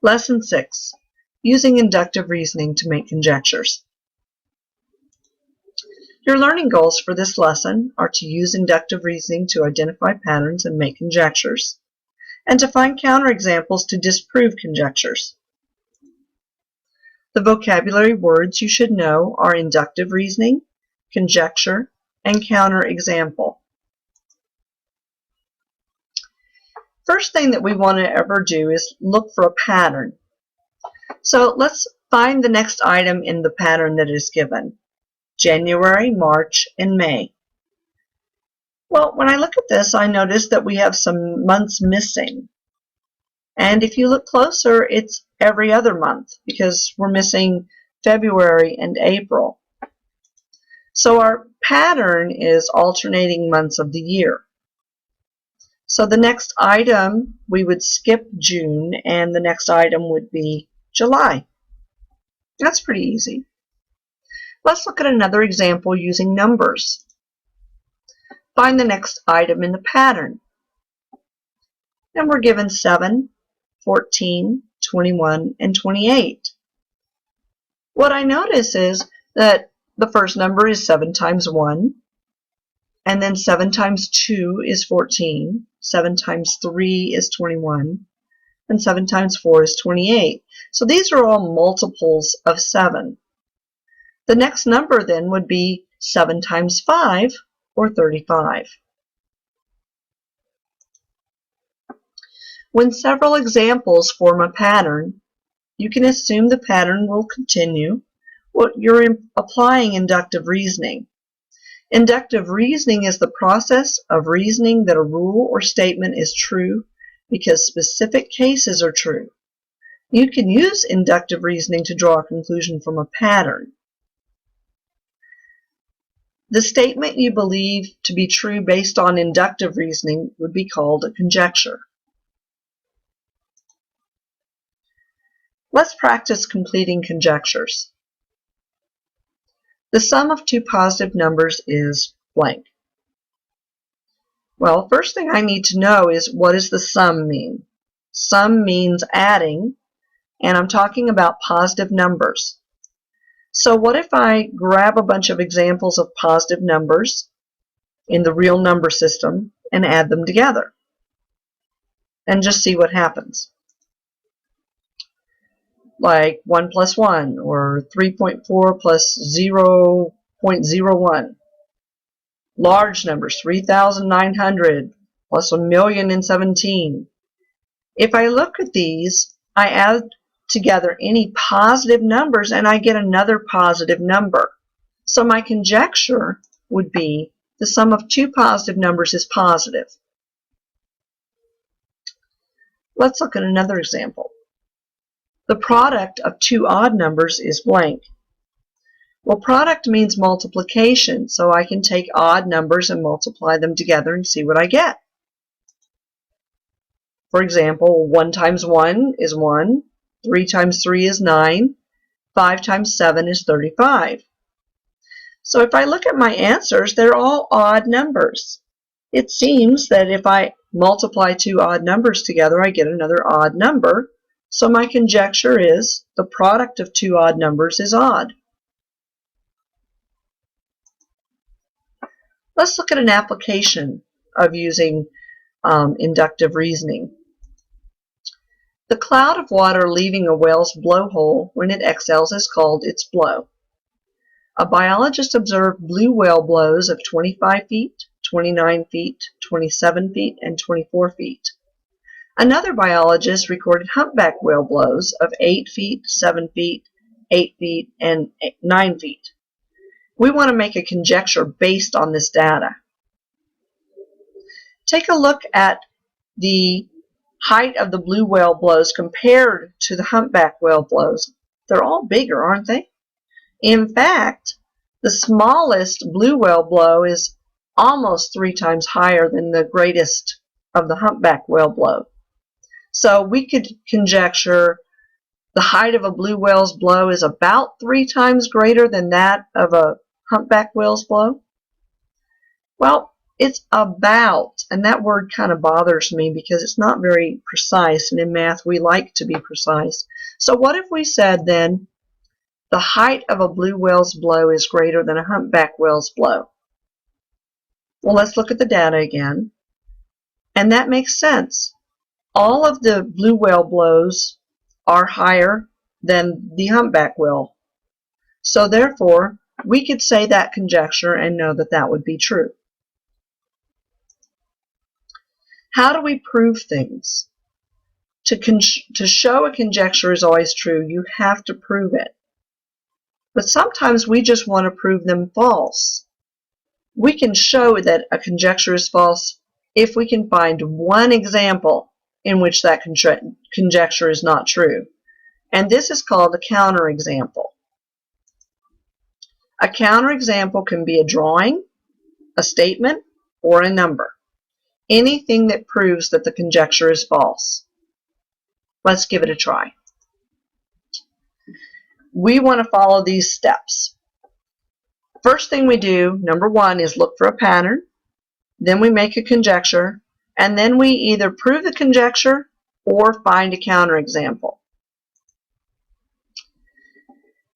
Lesson 6. Using inductive reasoning to make conjectures. Your learning goals for this lesson are to use inductive reasoning to identify patterns and make conjectures, and to find counterexamples to disprove conjectures. The vocabulary words you should know are inductive reasoning, conjecture, and counterexample. First thing that we want to ever do is look for a pattern. So let's find the next item in the pattern that is given. January, March, and May. Well, when I look at this, I notice that we have some months missing. And if you look closer, it's every other month because we're missing February and April. So our pattern is alternating months of the year. So the next item, we would skip June, and the next item would be July. That's pretty easy. Let's look at another example using numbers. Find the next item in the pattern. And we're given 7, 14, 21, and 28. What I notice is that the first number is 7 times 1, and then 7 times 2 is 14, 7 times 3 is 21, and 7 times 4 is 28. So these are all multiples of 7. The next number then would be 7 times 5, or 35. When several examples form a pattern, you can assume the pattern will continue. You're applying inductive reasoning. Inductive reasoning is the process of reasoning that a rule or statement is true because specific cases are true. You can use inductive reasoning to draw a conclusion from a pattern. The statement you believe to be true based on inductive reasoning would be called a conjecture. Let's practice completing conjectures. The sum of two positive numbers is blank. Well, first thing I need to know is, what does the sum mean? Sum means adding, and I'm talking about positive numbers. So what if I grab a bunch of examples of positive numbers in the real number system and add them together and just see what happens? Like 1 plus 1, or 3.4 plus 0.01. Large numbers, 3,900 plus 1,017. If I look at these, I add together any positive numbers and I get another positive number. So my conjecture would be the sum of two positive numbers is positive. Let's look at another example. The product of two odd numbers is blank. Well, product means multiplication, so I can take odd numbers and multiply them together and see what I get. For example, 1 times 1 is 1, 3 times 3 is 9, 5 times 7 is 35. So if I look at my answers, they're all odd numbers. It seems that if I multiply two odd numbers together, I get another odd number. So my conjecture is the product of two odd numbers is odd. Let's look at an application of using inductive reasoning. The cloud of water leaving a whale's blowhole when it exhales is called its blow. A biologist observed blue whale blows of 25 feet, 29 feet, 27 feet, and 24 feet. Another biologist recorded humpback whale blows of 8 feet, 7 feet, 8 feet, and 9 feet. We want to make a conjecture based on this data. Take a look at the height of the blue whale blows compared to the humpback whale blows. They're all bigger, aren't they? In fact, the smallest blue whale blow is almost 3 times higher than the greatest of the humpback whale blow. So we could conjecture the height of a blue whale's blow is about 3 times greater than that of a humpback whale's blow. Well, It's about, and that word kind of bothers me because it's not very precise, and in math we like to be precise. So what if we said then, the height of a blue whale's blow is greater than a humpback whale's blow? Well, let's look at the data again, and that makes sense. All of the blue whale blows are higher than the humpback whale. So therefore, we could say that conjecture and know that that would be true. How do we prove things? To show a conjecture is always true, you have to prove it. But sometimes we just want to prove them false. We can show that a conjecture is false if we can find one example in which that conjecture is not true. And this is called a counterexample. A counterexample can be a drawing, a statement, or a number. Anything that proves that the conjecture is false. Let's give it a try. We want to follow these steps. First thing we do, number one, is look for a pattern. Then we make a conjecture, and then we either prove the conjecture or find a counterexample.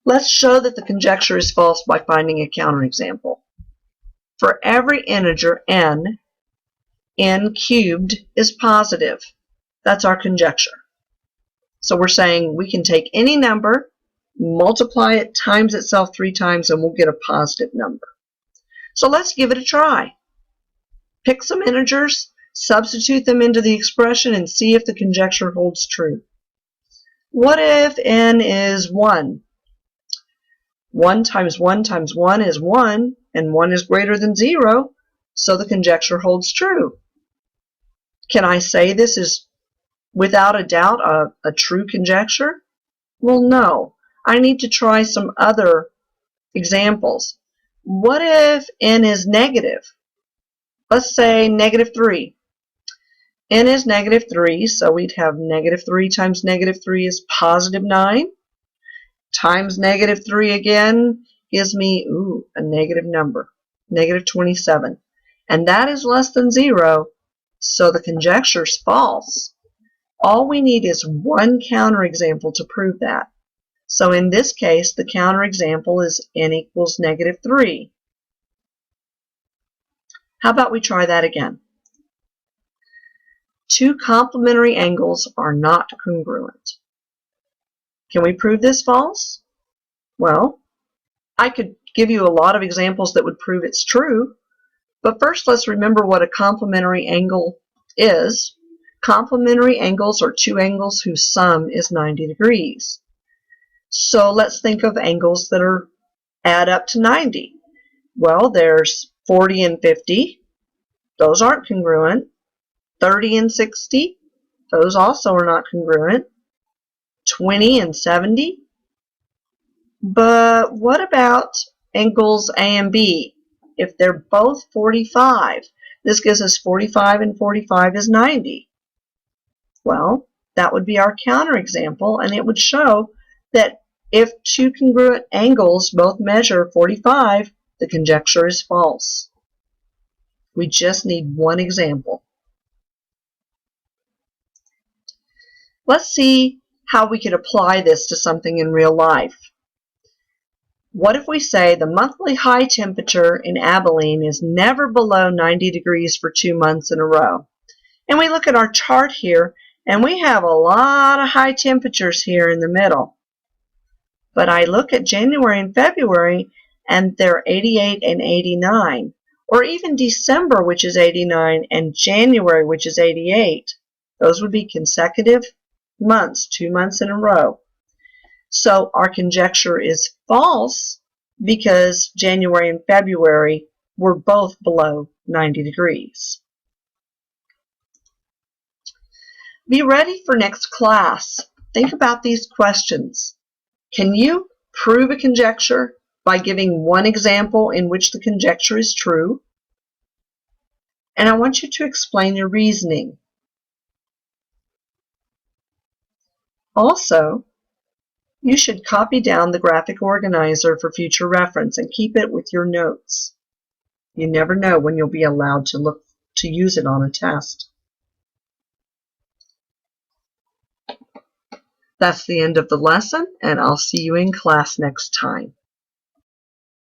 Let's show that the conjecture is false by finding a counterexample. For every integer n cubed is positive. That's our conjecture. So we're saying we can take any number, multiply it times itself 3 times, and we'll get a positive number. So let's give it a try. Pick some integers, substitute them into the expression, and see if the conjecture holds true. What if n is 1? 1 times 1 times 1 is 1, and 1 is greater than 0, so the conjecture holds true. Can I say this is without a doubt a true conjecture? Well, no. I need to try some other examples. What if n is negative? Let's say negative 3. N is negative 3, so we'd have negative 3 times negative 3 is positive 9. Times negative 3 again gives me a negative number, negative 27. And that is less than 0, so the conjecture is false. All we need is one counterexample to prove that. So in this case, the counterexample is n equals negative 3. How about we try that again? Two complementary angles are not congruent. Can we prove this false? Well, I could give you a lot of examples that would prove it's true, but first let's remember what a complementary angle is. Complementary angles are two angles whose sum is 90 degrees. So let's think of angles that add up to 90. Well, there's 40 and 50. Those aren't congruent. 30 and 60. Those also are not congruent. 20 and 70. But what about angles A and B? If they're both 45, this gives us 45 and 45 is 90. Well, that would be our counterexample, and it would show that if two congruent angles both measure 45, the conjecture is false. We just need one example. Let's see how we could apply this to something in real life. What if we say the monthly high temperature in Abilene is never below 90 degrees for 2 months in a row? And we look at our chart here, and we have a lot of high temperatures here in the middle. But I look at January and February, and they're 88 and 89. Or even December, which is 89, and January, which is 88. Those would be consecutive months, 2 months in a row. So our conjecture is false because January and February were both below 90 degrees. Be ready for next class. Think about these questions. Can you prove a conjecture by giving one example in which the conjecture is true? And I want you to explain your reasoning. Also, you should copy down the graphic organizer for future reference and keep it with your notes. You never know when you'll be allowed to use it on a test. That's the end of the lesson, and I'll see you in class next time.